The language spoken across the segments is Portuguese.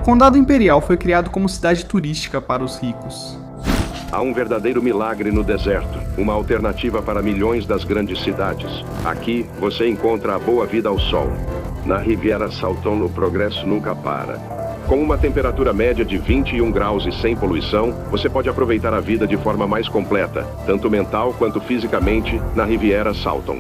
Condado Imperial foi criado como cidade turística para os ricos. Há um verdadeiro milagre no deserto, uma alternativa para milhões das grandes cidades. Aqui, você encontra a boa vida ao sol. Na Riviera Salton, o progresso nunca para. Com uma temperatura média de 21 graus e sem poluição, você pode aproveitar a vida de forma mais completa, tanto mental quanto fisicamente, na Riviera Salton.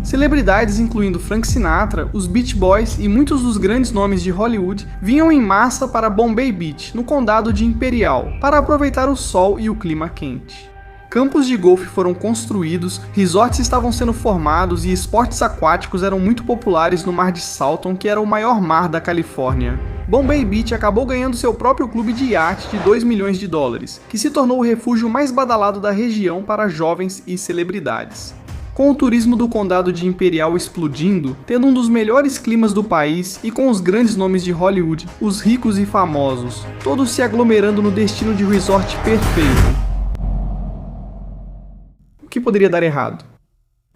Celebridades incluindo Frank Sinatra, os Beach Boys e muitos dos grandes nomes de Hollywood vinham em massa para Bombay Beach, no condado de Imperial, para aproveitar o sol e o clima quente. Campos de golfe foram construídos, resorts estavam sendo formados e esportes aquáticos eram muito populares no Mar de Salton, que era o maior mar da Califórnia. Bombay Beach acabou ganhando seu próprio clube de iate de 2 milhões de dólares, que se tornou o refúgio mais badalado da região para jovens e celebridades. Com o turismo do condado de Imperial explodindo, tendo um dos melhores climas do país e com os grandes nomes de Hollywood, os ricos e famosos, todos se aglomerando no destino de resort perfeito. O que poderia dar errado?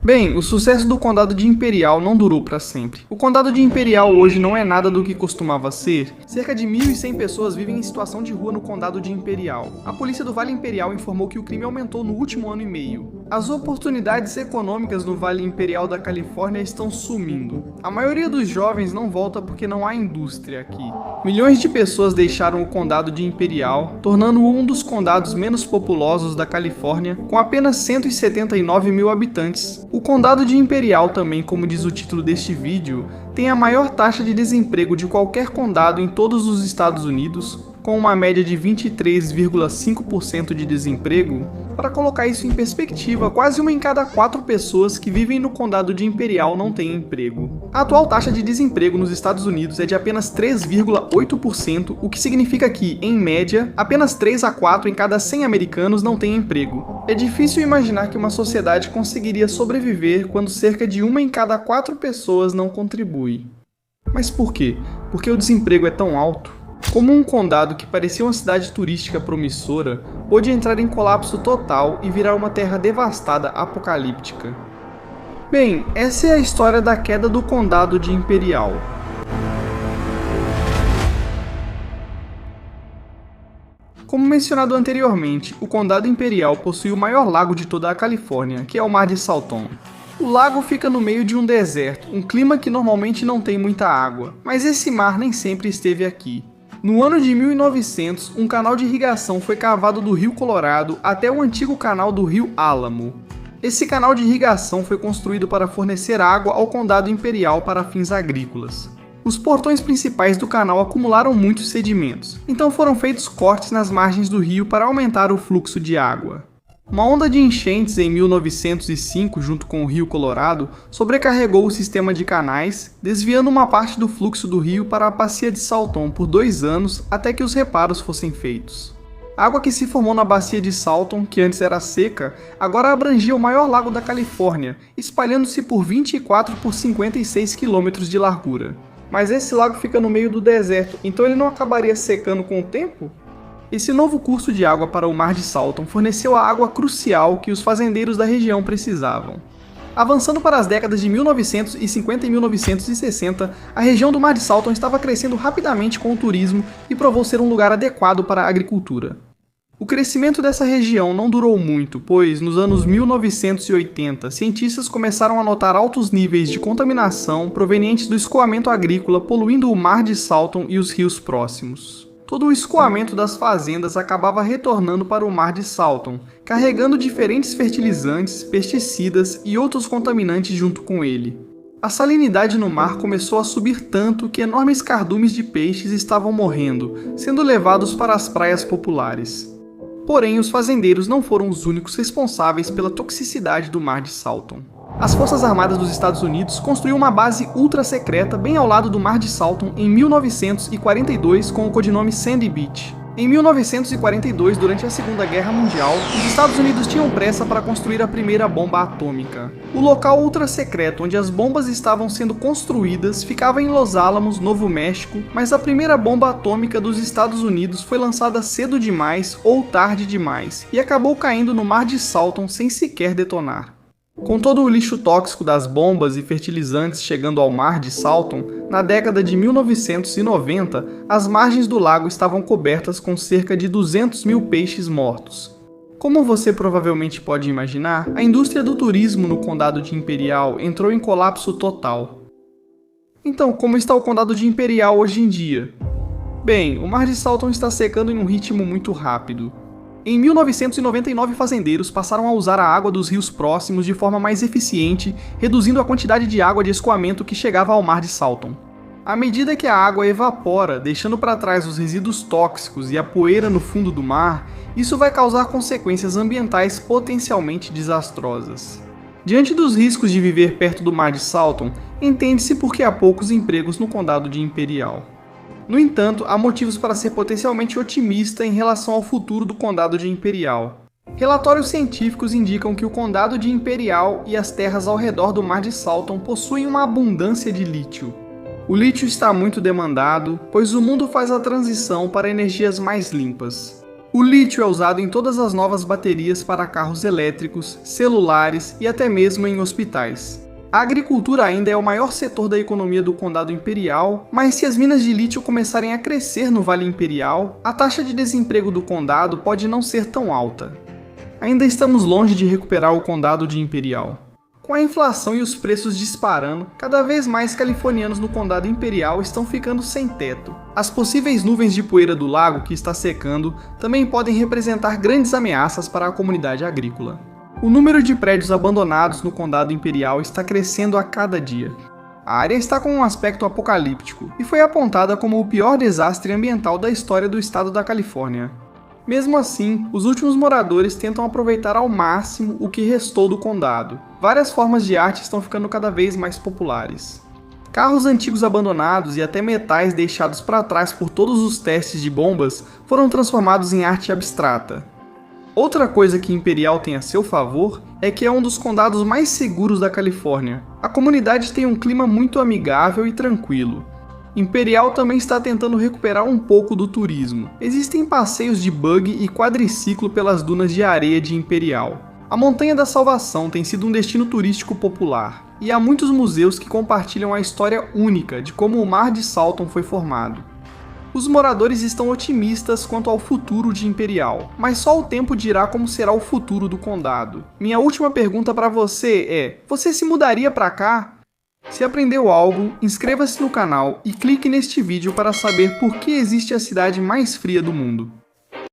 Bem, o sucesso do condado de Imperial não durou para sempre. O condado de Imperial hoje não é nada do que costumava ser. Cerca de 1.100 pessoas vivem em situação de rua no condado de Imperial. A polícia do Vale Imperial informou que o crime aumentou no último ano e meio. As oportunidades econômicas no Vale Imperial da Califórnia estão sumindo. A maioria dos jovens não volta porque não há indústria aqui. Milhões de pessoas deixaram o condado de Imperial, tornando-o um dos condados menos populosos da Califórnia, com apenas 179 mil habitantes. O condado de Imperial também, como diz o título deste vídeo, tem a maior taxa de desemprego de qualquer condado em todos os Estados Unidos, com uma média de 23,5% de desemprego. Para colocar isso em perspectiva, quase uma em cada 4 pessoas que vivem no condado de Imperial não tem emprego. A atual taxa de desemprego nos Estados Unidos é de apenas 3,8%, o que significa que, em média, apenas 3 a 4 em cada 100 americanos não têm emprego. É difícil imaginar que uma sociedade conseguiria sobreviver quando cerca de uma em cada 4 pessoas não contribui. Mas por quê? Porque o desemprego é tão alto? Como um condado que parecia uma cidade turística promissora, pôde entrar em colapso total e virar uma terra devastada apocalíptica. Bem, essa é a história da queda do condado de Imperial. Como mencionado anteriormente, o condado Imperial possui o maior lago de toda a Califórnia, que é o Mar de Salton. O lago fica no meio de um deserto, um clima que normalmente não tem muita água, mas esse mar nem sempre esteve aqui. No ano de 1900, um canal de irrigação foi cavado do Rio Colorado até o antigo canal do Rio Álamo. Esse canal de irrigação foi construído para fornecer água ao condado Imperial para fins agrícolas. Os portões principais do canal acumularam muitos sedimentos, então foram feitos cortes nas margens do rio para aumentar o fluxo de água. Uma onda de enchentes em 1905, junto com o Rio Colorado, sobrecarregou o sistema de canais, desviando uma parte do fluxo do rio para a bacia de Salton por 2 anos até que os reparos fossem feitos. A água que se formou na bacia de Salton, que antes era seca, agora abrangia o maior lago da Califórnia, espalhando-se por 24 por 56 quilômetros de largura. Mas esse lago fica no meio do deserto, então ele não acabaria secando com o tempo? Esse novo curso de água para o Mar de Salton forneceu a água crucial que os fazendeiros da região precisavam. Avançando para as décadas de 1950 e 1960, a região do Mar de Salton estava crescendo rapidamente com o turismo e provou ser um lugar adequado para a agricultura. O crescimento dessa região não durou muito, pois nos anos 1980, cientistas começaram a notar altos níveis de contaminação provenientes do escoamento agrícola poluindo o Mar de Salton e os rios próximos. Todo o escoamento das fazendas acabava retornando para o Mar de Salton, carregando diferentes fertilizantes, pesticidas e outros contaminantes junto com ele. A salinidade no mar começou a subir tanto que enormes cardumes de peixes estavam morrendo, sendo levados para as praias populares. Porém, os fazendeiros não foram os únicos responsáveis pela toxicidade do Mar de Salton. As Forças Armadas dos Estados Unidos construíram uma base ultra-secreta bem ao lado do Mar de Salton em 1942 com o codinome Sandy Beach. Em 1942, durante a Segunda Guerra Mundial, os Estados Unidos tinham pressa para construir a primeira bomba atômica. O local ultra-secreto onde as bombas estavam sendo construídas ficava em Los Alamos, Novo México, mas a primeira bomba atômica dos Estados Unidos foi lançada cedo demais ou tarde demais e acabou caindo no Mar de Salton sem sequer detonar. Com todo o lixo tóxico das bombas e fertilizantes chegando ao mar de Salton, na década de 1990, as margens do lago estavam cobertas com cerca de 200 mil peixes mortos. Como você provavelmente pode imaginar, a indústria do turismo no condado de Imperial entrou em colapso total. Então, como está o condado de Imperial hoje em dia? Bem, o mar de Salton está secando em um ritmo muito rápido. Em 1999, fazendeiros passaram a usar a água dos rios próximos de forma mais eficiente, reduzindo a quantidade de água de escoamento que chegava ao mar de Salton. À medida que a água evapora, deixando para trás os resíduos tóxicos e a poeira no fundo do mar, isso vai causar consequências ambientais potencialmente desastrosas. Diante dos riscos de viver perto do mar de Salton, entende-se por que há poucos empregos no condado de Imperial. No entanto, há motivos para ser potencialmente otimista em relação ao futuro do condado de Imperial. Relatórios científicos indicam que o condado de Imperial e as terras ao redor do mar de Salton possuem uma abundância de lítio. O lítio está muito demandado, pois o mundo faz a transição para energias mais limpas. O lítio é usado em todas as novas baterias para carros elétricos, celulares e até mesmo em hospitais. A agricultura ainda é o maior setor da economia do Condado Imperial, mas se as minas de lítio começarem a crescer no Vale Imperial, a taxa de desemprego do condado pode não ser tão alta. Ainda estamos longe de recuperar o Condado de Imperial. Com a inflação e os preços disparando, cada vez mais californianos no Condado Imperial estão ficando sem teto. As possíveis nuvens de poeira do lago que está secando também podem representar grandes ameaças para a comunidade agrícola. O número de prédios abandonados no Condado Imperial está crescendo a cada dia. A área está com um aspecto apocalíptico e foi apontada como o pior desastre ambiental da história do estado da Califórnia. Mesmo assim, os últimos moradores tentam aproveitar ao máximo o que restou do condado. Várias formas de arte estão ficando cada vez mais populares. Carros antigos abandonados e até metais deixados para trás por todos os testes de bombas foram transformados em arte abstrata. Outra coisa que Imperial tem a seu favor é que é um dos condados mais seguros da Califórnia. A comunidade tem um clima muito amigável e tranquilo. Imperial também está tentando recuperar um pouco do turismo. Existem passeios de buggy e quadriciclo pelas dunas de areia de Imperial. A Montanha da Salvação tem sido um destino turístico popular, e há muitos museus que compartilham a história única de como o Mar de Salton foi formado. Os moradores estão otimistas quanto ao futuro de Imperial, mas só o tempo dirá como será o futuro do condado. Minha última pergunta para você é: você se mudaria para cá? Se aprendeu algo, inscreva-se no canal e clique neste vídeo para saber por que existe a cidade mais fria do mundo.